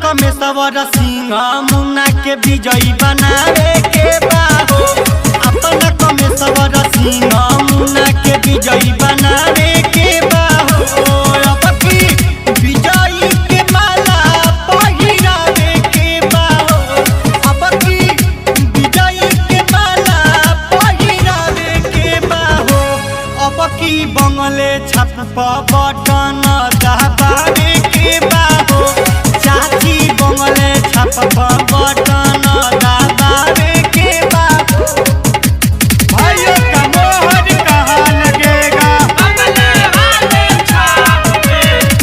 कमेश्वर सिंह मुन्ना के विजयी बनावे के बाहो। अपना कमेश्वर सिंह मुन्ना के विजयी बनावे के बाहो। अब की विजयी के माला पहिरावे के बाहो। अब की विजयी के माला पहिरावे के बाहो। अब की बंगले छाप बटन दबावे के बाहो। चाची बंगले छाप बटन दबावे के बाहो। भाइयों का मोहर कहाँ लगेगा? बंगले वाले छाप पे।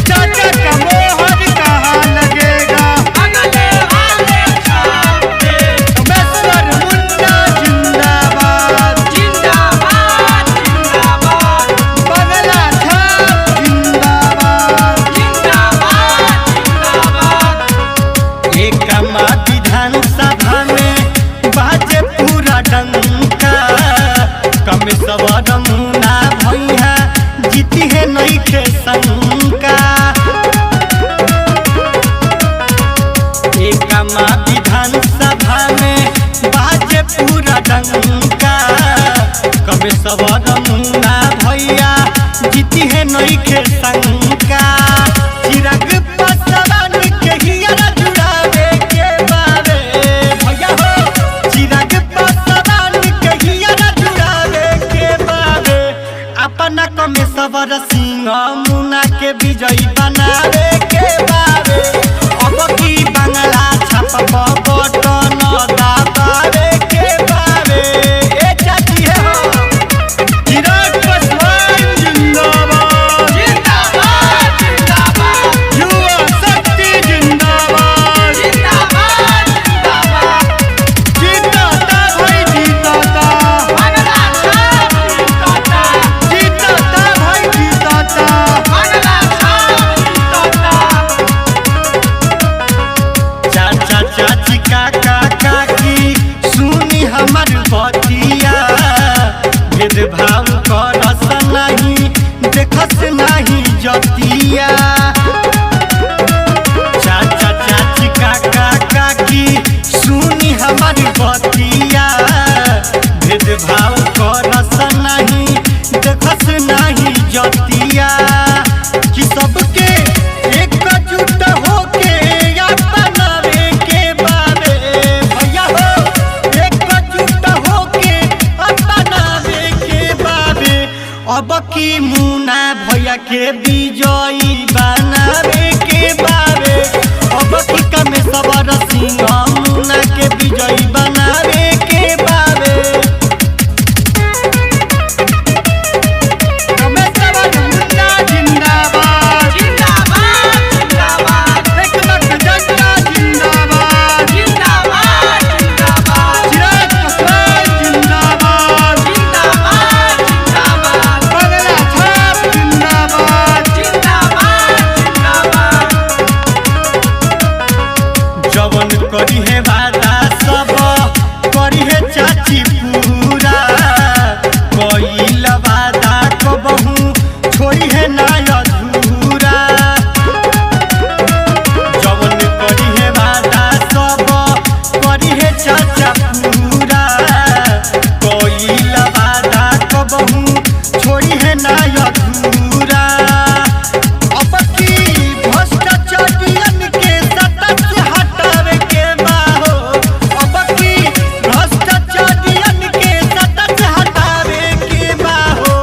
चाचा का मोहर कहाँ लगेगा? बंगले वाले छाप पे। कमेश्वर मुन्ना जिंदाबाद। जिंदाबाद जिंदाबाद बंगला छाप जिंदाबाद। जिंदाबाद जिंदाबाद। एकमा विधानसभा में बाजे पूरा डंका। कमेश्वर मुन्ना भैया जीती है नइखे शंका। एकमा विधानसभा में बाजे पूरा डंका। कमेश्वर मुन्ना भैया जीती है नइखे शंका। चिराग पासवान के हियरा जुड़ावे के बारे भैया हो। चिराग पासवान के हियरा जुड़ावे के बारे। अपना कमेश्वर सिंह मुन्ना के विजयी बनावे के बारे। अब की बंगला छाप बटन दबावे के बारे। ए चाची हो चिराग पासवान जिंदाबाद। जिंदाबाद जिंदाबाद युवा शक्ति जिंदाबाद। जिंदाबाद जिंदाबाद। जीताता भाई जीताता। बंगला छाप जीताता। जीताता भाई जीताता। बंगला छाप जीताता। चाचा चाची काका काकी सुनी हमर बतिया। भेदभाव करस नहीं देखस नहीं जतिया। चाचा चाची काका काकी सुनी हमर बतिया। भेदभाव करस नहीं देखस नहीं जतिया। कि सबके एकजुट होके अपनावे के बारे भैया हो। एकजुट होके अपनावे के बारे। अब की मुन्ना भैया के विजयी बनावे के बारे। अब की कमेश्वर सिंह मुन्ना के विजयी बनावे के बारे। कमेश्वर मुन्ना जिंदाबाद। जिंदाबाद जिंदाबाद एकमत जनता जिंदाबाद। जिंदाबाद जिंदाबाद चिराग पासवान जिंदाबाद। जिंदाबाद जिंदाबाद बंगला छाप जिंदाबाद। जिंदाबाद जिंदाबाद। जवन करी है वादा सब करी है चाची पूरा। कईल वादा कबहू छोड़ी है ना अधूरा। जवन करी है वादा सब करी है चाचा पूरा। कईल वादा कबहू छोड़ी है ना अधूरा। अब की भ्रष्टाचारियन के सत्ता से हटावे के बाहो। अब की भ्रष्टाचारियन के सत्ता से हटावे के बाहो।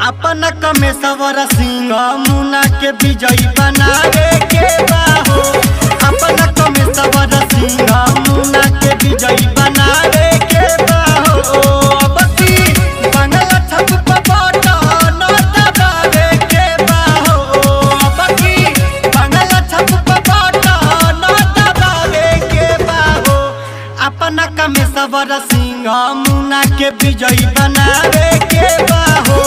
अपना कमेश्वर सिंह मुन्ना के विजयी बनावे के बाहो। अपना कमेश्वर सिंह मुन्ना के विजयी बनावे के बाहो। अब की बंगला छाप बटन दबावे के में सबर सिंह मुना के विजयी बनावे के बाहो।